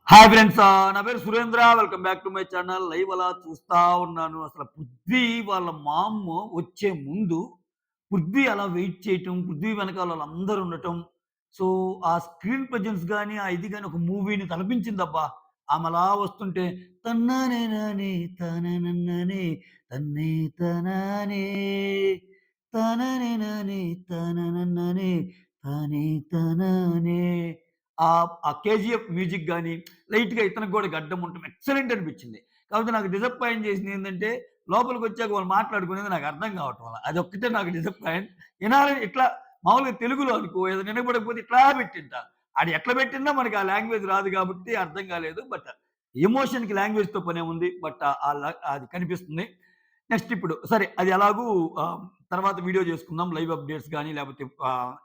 Hi friends. నా పేరు Surendra. Welcome back to my channel. Live అలా చూస్తా ఉన్నాను. అసలు పృథ్వీ వాళ్ళ మామ్ వచ్చే ముందు పృథ్వీ అలా వెయిట్ చేయటం, పృథ్వీ వెనకాల వాళ్ళందరూ ఉండటం. సో, ఆ స్క్రీన్ ప్రెజెన్స్ గాని, ఆ ఇది గాని ఒక మూవీని తలపించిందబ్బా! ఆమె అలా వస్తుంటే తన్నానే నానే తాననన్ననే తన్నే తనానే తాననే నానే తాననన్ననే తానే తనానే ఆ 'కేజీఎఫ్' మ్యూజిక్ గాని, లైట్‌గా ఇతనికి గూడా గడ్డం ఉండటం ఎక్సలెంట్ అనిపించింది. కాకపోతే నాకు డిసప్పాయింట్ చేసింది ఏందంటే, లోపలికొచ్చాక వాళ్ళు మాట్లాడుకునేది నాకు అర్థం కావట్ల. అదొక్కటే నాకు డిసప్పాయింట్. ఇనాలని ఇట్లా మామూలుగా తెలుగులో అనుకో ఏదైనా వినపడకపోతే ఇట్లా పెట్టింటా. ఆడు ఎట్లా పెట్టిందో మనకి ఆ లాంగ్వేజ్ రాదు కాబట్టి అర్థం కాలేదు. బట్ ఎమోషన్‌కి లాంగ్వేజ్‌తో పనేముంది. బట్ అది కనిపిస్తుంది. నెక్స్ట్ ఇప్పుడు సరే అది ఎలాగూ తర్వాత వీడియో చేసుకుందాం. లైవ్ అప్డేట్స్ గాని, లేకపోతే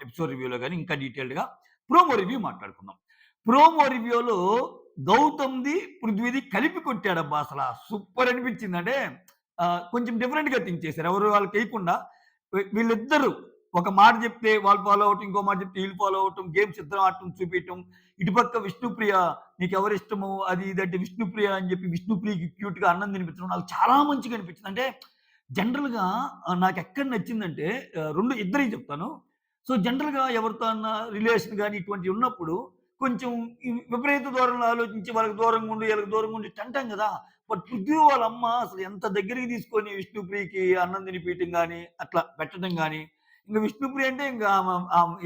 ఎపిసోడ్ రివ్యూలో గాని ఇంకా డీటెయిల్డ్‌గా ప్రోమో రివ్యూ మాట్లాడుకుందాం. ప్రోమో రివ్యూలో గౌతమ్‌ది, పృథ్వీది కలిపి కొట్టాడబ్బా అసల. సూపర్ అనిపించింది. అంటే కొంచెం డిఫరెంట్‌గా థింక్ చేశారు. ఎవరు వాళ్ళకేయకుండా వీళ్ళిద్దరూ ఒక మాట చెప్తే వాళ్ళు ఫాలో అవ్వటం, ఇంకో మాట చెప్తే వీళ్ళు ఫాలో అవ్వటం, గేమ్స్ ఇద్దరం ఆడటం చూపియటం. ఇటుపక్క విష్ణుప్రియ నీకెవరిష్టము అది ఇది అంటే విష్ణుప్రియ అని చెప్పి విష్ణుప్రియకి క్యూట్‌గా అన్నం తినిపించడం నాకు చాలా మంచిగా అనిపించింది. అంటే జనరల్‌గా నాకెక్కడ నచ్చిందంటే 2 ఇద్దరియి చెప్తాను. సో, జనరల్‌గా ఎవరితో అన్నా రిలేషన్ గాని ఇటువంటివి ఉన్నప్పుడు కొంచెం విపరీత ధోరణిలో ఆలోచించి వాళ్ళకి దూరంగా ఉండు, ఈళ్ళకి దూరంగా ఉండు ఇట్ట అంటాం గదా! బట్ పృథ్వీ వాళ్ళ అమ్మ అసలు ఎంత దగ్గరికి తీసుకొని విష్ణుప్రియకి అన్నం తినిపియటం గాని, అట్లా పెట్టడం గాని, ఇంక విష్ణుప్రియ అంటే ఇంక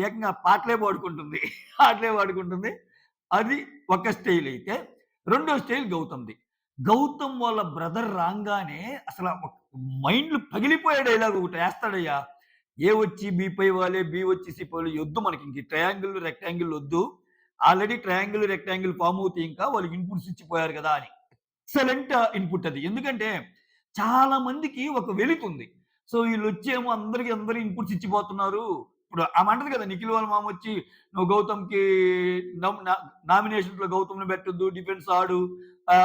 ఏకంగా పాటలే పాడుకుంటుంది. పాటలే పాడుకుంటుంది. అది ఒక స్టైల్ అయితే. రెండో స్టైల్ గౌతమ్‌ది. గౌతమ్ వాళ్ళ బ్రదర్ రాంగానే అసల మైండ్‌లు పగిలిపోయే డైలాగ్ ఒకటి ఏస్తాడయ్యా! ఏ వచ్చి బి పై వాలే, బి వచ్చి సి పై వాలే ఒద్దు మనకింక ట్రయాంగిల్, రెక్టాంగిల్ ఒద్దు. ఆల్రెడీ ట్రయాంగిల్, రెక్టాంగిల్ ఫార్మ్ అవుతాయి ఇంకా. వాళ్ళకి ఇన్‌పుట్స్ ఇచ్చిపోయారు గదా! అని. ఎక్సలెంట్ ఇన్‌పుట్ అది. ఎందుకంటే చాలా మందికి ఒక వెలితుంది. సో, ఈళ్ళొచ్చేమో అందరూ ఇన్‌పుట్స్ ఇచ్చిపోతున్నారు. ఇప్పుడు ఆమె అంటది కదా! నిఖిల్ వాళ్ళ మామొచ్చి "నువ్వు గౌతమ్‌కి నమ్ నా నామినేషన్స్‌లో గౌతమ్‌ని పెట్టొద్దు. డిఫెన్స్ ఆడు.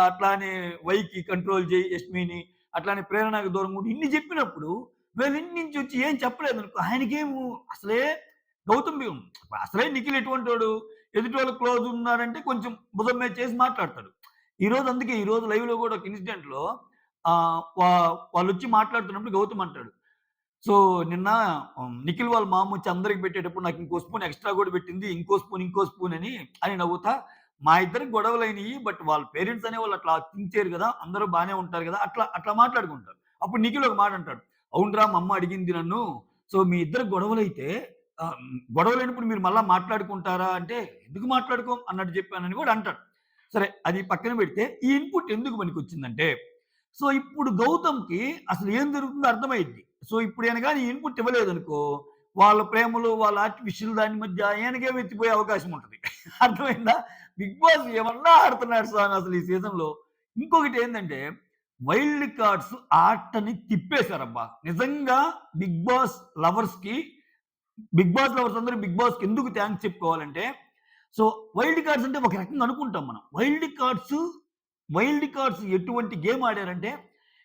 అట్లానే వైకి కంట్రోల్ చెయ్యి యష్మిని. అట్లానే ప్రేరణకి దూరంగా ఉండు." ఇన్ని చెప్పినప్పుడు వీళ్ళింటి నుంచి వచ్చి ఏం చెప్పలేదనుకో ఆయనకేమో అసలే గౌతమ్ అసలే నిఖిల్ ఎటువంటోడు ఎదుటోళ్ళు క్లోజ్ ఉన్నారంటే కొంచెం భుజం మీద చేసి మాట్లాడతాడు. అందుకే ఈరోజు లైవ్‌లో గూడా ఒక ఇన్సిడెంట్‌లో ఆహ్, వా వాళ్ళొచ్చి మాట్లాడుతున్నప్పుడు గౌతమ్ అంటాడు. సో, నిన్న నిఖిల్ వాళ్ళ మామొచ్చి అందరికి పెట్టేటప్పుడు నాకు ఇంకో స్పూన్ ఎక్స్‌ట్రా గూడా పెట్టింది. ఇంకో స్పూన్ అని నవ్వుతా మా ఇద్దరికి గొడవలయినియి. బట్ వాళ్ళ పేరెంట్స్ అనేవాళ్ళు అట్లా థింక్ చేయరు గదా! అందరూ బానే ఉంటారు గదా! అట్లా మాట్లాడుకుంటారు. అప్పుడు నిఖిల్ ఒక మాట అంటాడు. అవునురా! మా అమ్మ అడిగింది నన్ను. సో, మీ ఇద్దరికి గొడవలైతే గొడవలైనప్పుడు మీరు మళ్ళా మాట్లాడుకుంటారా అంటే, ఎందుకు మాట్లాడుకోం అన్నట్టు చెప్పానని గూడా అంటాడు. సరే అది పక్కన పెడితే, ఈ ఇన్‌పుట్ ఎందుకు పనికొచ్చిందంటే, సో, ఇప్పుడు గౌతమ్‌కి అసలు ఏం జరుగుతుందో అర్థమైద్ది. సో, ఇప్పుడు ఈయన గాని ఇన్‌పుట్ ఇవ్వలేదనుకో, వాళ్ళ ప్రేమలు, వాళ్ళ ఆర్టిఫిషియల్ దాని మధ్య ఈయనకే వెత్తిపోయే అవకాశం ఉంటది. అర్థమైందా? బిగ్ బాస్ ఏమన్నా ఆడుతున్నాడు స్వామి అసలు ఈ సీజన్‌లో. ఇంకొకటేందంటే వైల్డ్ కార్డ్స్ ఆటని తిప్పేసారబ్బా! నిజంగా బిగ్ బాస్ లవర్స్‌కి బిగ్ బాస్ లవర్స్ అందరూ బిగ్ బాస్‌కి ఎందుకు థాంక్స్ చెప్పుకోవాలంటే, సో వైల్డ్ కార్డ్స్ అంటే ఒక రకంగా అనుకుంటాం మనం. వైల్డ్ కార్డ్స్ ఎటువంటి గేమ్ ఆడారంటే,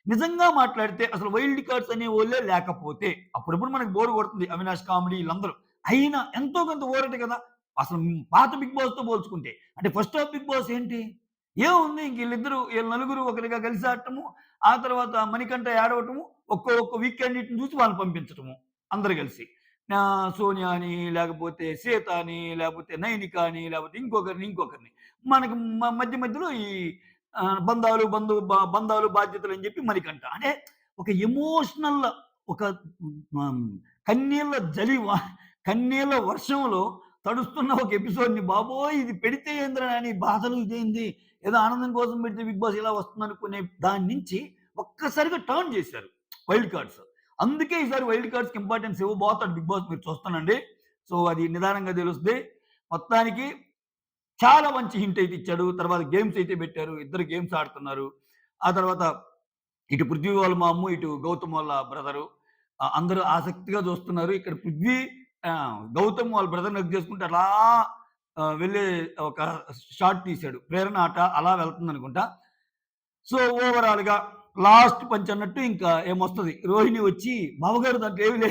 నిజంగా మాట్లాడితే అసలు వైల్డ్ కార్డ్స్ అనేవోళ్ళే లేకపోతే, అప్పుడప్పుడు మనకు బోర్ కొడుతుంది. అవినాష్ కామెడీ ఈళ్ళందరూ. అయినా ఎంతో కొంత ఊరట కదా! అసలు పాత బిగ్ బాస్‌తో పోల్చుకుంటే. అంటే ఫస్ట్ హాఫ్ బిగ్ బాస్ ఏంటి? ఏముంది ఇంక ఈళ్ళ నలుగురు ఒకరిగా కలిసి ఆడటము, ఆ తర్వాత మణికంఠ ఏడవటము, ఒక్క వీక్ క్యాండిడేట్‌ని చూసి వాళ్ళని పంపించటము అందరూ కలిసి. సోనియా అని, లేకపోతే సీత అని, లేకపోతే నైనిక అని, లేకపోతే ఇంకొకరిని. మనకి మధ్యలో ఈ బంధాలు, బాధ్యతలని జెప్పి మణికంఠ. అంటే ఒక ఎమోషనల్ ఒక హ్మ్, కన్నీళ్ల జలి వ కన్నీళ్ల వర్షంలో తడుస్తున్న ఒక ఎపిసోడ్‌ని బాబోయ్! ఇది పెడితే ఏందిరా నాని బాధలు ఇదేంది? ఏదో ఆనందం కోసం పెడితే బిగ్ బాస్ ఇలా వస్తుందనుకునే దాని నుంచి ఒక్కసారిగా టర్న్ జేశారు వైల్డ్ కార్డ్స్. అందుకే ఈసారి వైల్డ్ కార్డ్స్‌కి ఇంపార్టెన్స్ ఇవ్వబోతాడు బిగ్ బాస్ మీరు చూస్తానండి. సో, అది నిదానంగా తెలుస్తది. మొత్తానికి చాలా మంచి హింట్ అయితే ఇచ్చాడు. తర్వాత గేమ్స్ అయితే పెట్టారు. ఇద్దరు గేమ్స్ ఆడుతున్నారు. ఆ తర్వాత ఇటు పృథ్వీ వాళ్ళ మామ్ము, ఇటు గౌతమ్ వాళ్ళ బ్రదరు. అందరూ ఆసక్తిగా చూస్తున్నారు. ఇక్కడ పృథ్వీ గౌతమ్ వాళ్ళ బ్రదర్‌ని హగ్ చేసుకుంటూ అలా వెళ్ళే ఒక షాట్ తీశాడు. ప్రేరణ ఆట అలా వెళ్తుందనుకుంటా. సో, ఓవరాల్‌గా లాస్ట్ పంచ్ అన్నట్టు ఇంకా ఏమొస్తది. రోహిణి వచ్చి బావగారు దాంట్లో ఏమి లే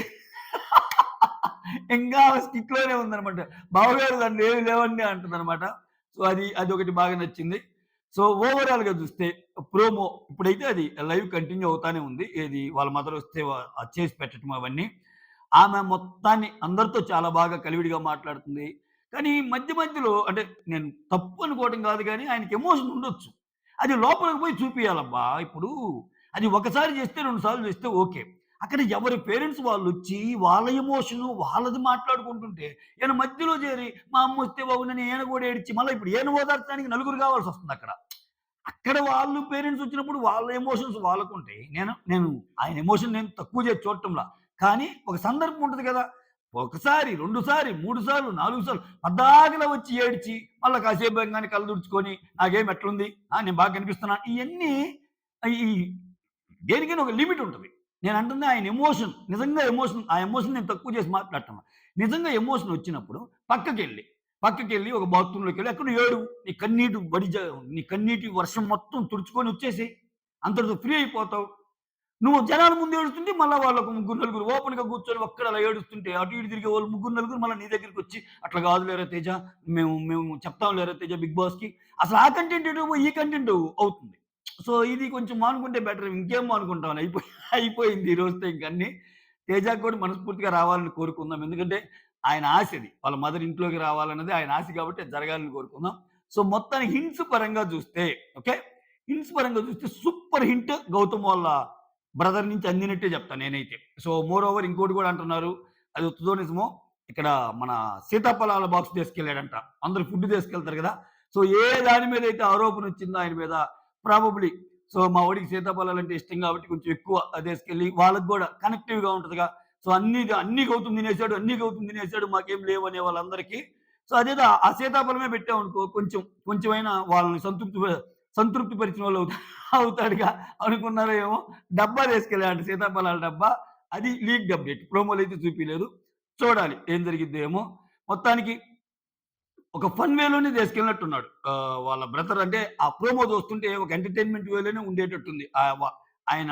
ఇంకా స్కిట్‌లోనే ఉందనమాట. బావగారు దాంట్లో ఏమి లేవండి అంటుందనమాట. సో, అదొకటి బాగా నచ్చింది. సో, ఓవరాల్‌గా చూస్తే ప్రోమో ఇప్పుడైతే అది లైవ్ కంటిన్యూ అవుతానే ఉంది. ఏది వాళ్ళ మదరొస్తే అది చేసి పెట్టటం అవన్నీ. ఆమె మొత్తాన్ని అందరితో చాలా బాగా కలివిడిగా మాట్లాడుతుంది. కానీ మధ్య మధ్యలో అంటే నేను తప్పు అనుకోవడం కాదు గానీ ఆయనకి ఎమోషన్ ఉండొచ్చు. అది లోపలికి పోయి చూపియాలబ్బా! ఇప్పుడు అది ఒకసారి చేస్తే 2 సార్లు చేస్తే ఓకే. అక్కడ ఎవరి పేరెంట్స్ వాళ్ళొచ్చి వాళ్ళ ఎమోషను వాళ్ళది మాట్లాడుకుంటుంటే ఈయన మధ్యలో చేరి మా అమ్మొస్తే బాగుండని ఈయన కూడా ఏడ్చి మళ్ళా ఇప్పుడు ఈయన ఓదార్చడానికి నలుగురు కావాల్సొస్తుందక్కడ. అక్కడ వాళ్ళు పేరెంట్స్ వచ్చినప్పుడు వాళ్ళ ఎమోషన్స్ వాళ్ళకుంటాయి. నేను నేను ఆయన ఎమోషన్ నేను తక్కువ చేసి చూడటంలా. కానీ ఒక సందర్భం ఉంటది కదా! ఒకసారి, 2 సారి, 3 సార్లు, 4 సార్లు పద్దాకలా వచ్చి ఏడ్చి, మళ్ళా కాసేపు అయ్యంగానే కళ్ళు తుడుచుకొని, నాకేం ఎట్లుంది? నేను బాగా కనిపిస్తున్నానా? ఇయన్నీ ఈ దేనికైనా ఒక లిమిట్ ఉంటది. నేనంటుంది ఆయన ఎమోషన్. నిజంగా ఎమోషన్ ఆ ఎమోషన్ నేను తక్కువ చేసి మాట్లాడటంలా. నిజంగా ఎమోషన్ వచ్చినప్పుడు పక్కకెళ్ళి, పక్కకెళ్ళి ఒక బాత్రూమ్‌లోకెళ్ళి ఎక్కడో ఏడు. నీ కన్నీటి వర్షం మొత్తం తుడుచుకొని వచ్చేసేయి. అంతటితో ఫ్రీ అయిపోతావు. నువ్వు జనాల ముందు ఏడుస్తుంటే మళ్ళా వాళ్ళొక ముగ్గురు, నలుగురు ఓపెన్‌గా కూర్చొని ఒక్కడ అలా ఏడుస్తుంటే అటు ఇటు తిరిగే వాళ్ళు ముగ్గురు, నలుగురు మళ్ళా నీ దగ్గరికొచ్చి అట్లా కాదు లేరా తేజ మేము మేము చెప్తాం లేరా తేజ బిగ్ బాస్‌కి. అసలు ఆ కంటెంట్ ఎటు పోయి ఈ కంటెంట్ అవుతుంది. సో, ఇది కొంచెం మానుకుంటే బెటర్. ఇంకేం మానుకుంటాంలే అయిపోయింది ఈ రోజుతో ఇంకన్నీ. తేజకి కూడా మనస్ఫూర్తిగా రావాలని కోరుకుందాం. ఎందుకంటే ఆయన ఆశది. వాళ్ళ మదర్ ఇంట్లోకి రావాలన్నది ఆయన ఆశ కాబట్టి అది జరగాలని కోరుకుందాం. సో, మొత్తానికి హింట్స్ పరంగా చూస్తే ఓకే. హింట్స్ పరంగా చూస్తే సూపర్ హింట్ గౌతమ్ వాళ్ళ బ్రదర్ నుంచి అందినట్టే చెప్తా నేనైతే. సో, మోర్ ఓవర్ ఇంకోటి కూడా అంటున్నారు. అది ఉత్తదో నిజమో ఇక్కడ మన సీతాఫలాల బాక్స్ తీసుకెళ్ళాడంట. అందరూ ఫుడ్ తీసుకెళ్తారు కదా! సో, ఏ దాని మీదైతే ఆరోపణ వచ్చిందో ఆయన మీద ప్రాబబ్లీ సో, మా వోడికి సీతాఫలాలంటే ఇష్టం కాబట్టి కొంచెం ఎక్కువ తీసుకెళ్ళి వాళ్ళకి గూడా కనెక్టివ్‌గా ఉంటదిగా. సో, అన్నీ గౌతమ్ తినేసాడు, అన్నీ గౌతమ్ తినేసాడు మాకేం లేవనే వాళ్ళందరికీ. సో, అదేదో ఆ సీతాఫలమే పెట్టామనుకో కొంచెమైనా వాళ్ళని సంతృప్తి పరిచిన వాళ్ళు అవుతాడుగా అనుకున్నారో ఏమో! డబ్బా తీసుకెళ్ళాడంట సీతాఫలాల డబ్బా. అది లీక్డ్ అప్డేట్. ప్రోమోలో అయితే చూపియలేదు. చూడాలి ఏం జరిగిద్దో ఏమో! మొత్తానికి ఒక ఫన్ వేలోనే తీసుకెళ్ళినట్టున్నాడు. వాళ్ళ బ్రదర్ అంటే ఆ ప్రోమో చూస్తుంటే ఒక ఎంటర్‌టైన్‌మెంట్ వేలోనే ఉండేటట్టుంది. ఆయన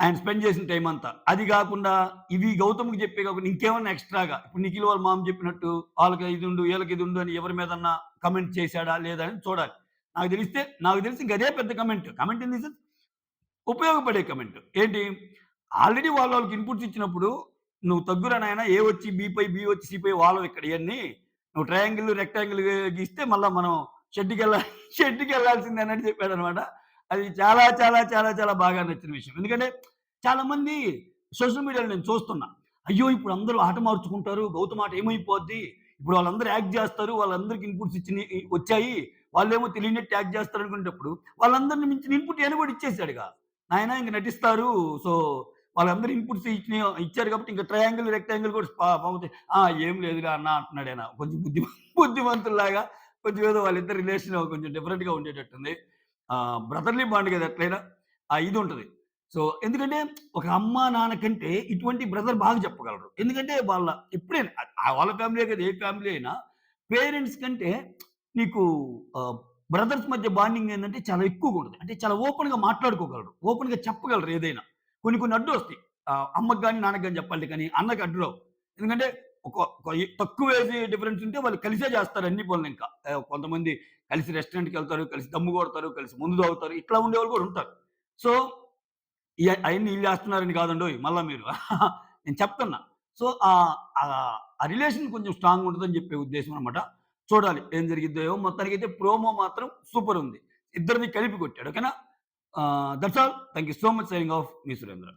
ఆయన స్పెండ్ చేసిన టైం అంతా. అది గాకుండా ఇవి గౌతమ్‌కి చెప్పే కాకుండా ఇంకేమన్నా ఎక్స్‌ట్రాగా ఇప్పుడు నిఖిల్ వాళ్ళ మామ చెప్పినట్టు ఆళ్ళకి ఇదుండు, ఈళ్ళకి ఇదుండు అని ఎవరి మీదన్నా కామెంట్ చేశాడా? లేదా? అని చూడాలి. నాకు తెలిసి ఇంక అదే పెద్ద comment. Comment in the sense ఉపయోగపడే కమెంట్. ఏంటి? ఆల్రెడీ వాళ్ళకి ఇన్‌పుట్స్ ఇచ్చినప్పుడు, "నువ్వు తగ్గురా నాయనా! ఏ వచ్చి బి పై, బి వచ్చి సి పై వాలవు ఇక్కడ ఇయన్నీ. నువ్వు ట్రయాంగిల్, రెక్టాంగిల్ గీస్తే మళ్ళా మనం షెడ్‌కెళ్ళా షెడ్‌కెళ్ళాల్సిందే" అన్నట్టు చెప్పాడనమాట. అది చాలా, చాలా, చాలా, చాలా బాగా నచ్చిన విషయం. ఎందుకంటే చాలామంది సోషల్ మీడియాలో నేను చూస్తున్నా. అయ్యో! ఇప్పుడు అందరూ ఆట మార్చుకుంటారు. గౌతమ్ ఆట ఏమైపోద్ది? ఇప్పుడు వాళ్ళందరూ యాక్ట్ జేస్తారు. వాళ్ళందరికి ఇన్‌పుట్స్ వచ్చాయి. వాళ్ళేమో తెలియనట్టు యాక్ట్ జేస్తారనుకునేటప్పుడు, వాళ్ళందరిని మించిన ఇన్‌పుట్ ఈయన గూడా ఇచ్చేసాడుగా. నాయనా ఇంక నటిస్తారు. సో, వాళ్ళందరూ ఇన్‌పుట్స్ ఇచ్చారు కాబట్టి ఇంక ట్రయాంగిల్, రెక్టాంగిల్ కూడా బాగుతాయి. ఏం లేదులే అన్న అంటున్నాడాయన. కొంచెం బుద్ధిమంతుల్లాగా కొంచెం ఏదో వాళ్ళిద్దరి రిలేషన్ కొంచెం డిఫరెంట్‌గా ఉండేటట్టుంది. బ్రదర్లీ బాండ్ గదా! ఎట్లైనా. ఆ ఇదుంటది. సో, ఎందుకంటే ఒక అమ్మ, నాన్న కంటే ఇటువంటి బ్రదర్ బాగా చెప్పగలరు. ఎందుకంటే ఎప్పుడైనా వాళ్ళ ఫ్యామిలీయే కాదు ఏ ఫ్యామిలీ అయినా పేరెంట్స్ కంటే నీకు ఆహ్, బ్రదర్స్ మధ్య బాండింగ్ ఏందంటే చాలా ఎక్కువగుంటది. అంటే చాలా ఓపెన్‌గా మాట్లాడుకోగలరు. ఓపెన్‌గా చెప్పగలరు ఏదైనా. కొన్ని అడ్డొస్తాయి. అమ్మకి గాని, నాన్నకి గాని చెప్పాలి కానీ అన్నకి అడ్డు రావు. ఎందుకంటే ఒక తక్కువ ఏజ్ డిఫరెన్స్ ఉంటే వాళ్ళు కలిసే చేస్తారు అన్ని పనులింకా. కొంతమంది కలిసి రెస్టారెంట్‌కెళ్తారు, కలిసి దమ్ము కొడతారు, కలిసి మందు తాగుతారు. ఇట్లా ఉండేవాళ్ళు కూడా ఉంటారు. సో, అయన్నీ ఈళ్ళు చేస్తున్నారని కాదండోయ్! మళ్ళా మీరు నేను చెప్తున్నా. సో, ఆ రిలేషన్ కొంచెం స్ట్రాంగ్‌గా ఉంటదని చెప్పే ఉద్దేశ్యం అన్నమాట. చూడాలి ఏం జరిగిద్దో ఏమో! మొత్తానికైతే ప్రోమో మాత్రం సూపరుంది. ఇద్దరిని కలిపి కొట్టాడు. ఓకేనా? That's all. Thank you so much signing off. Me Surendra.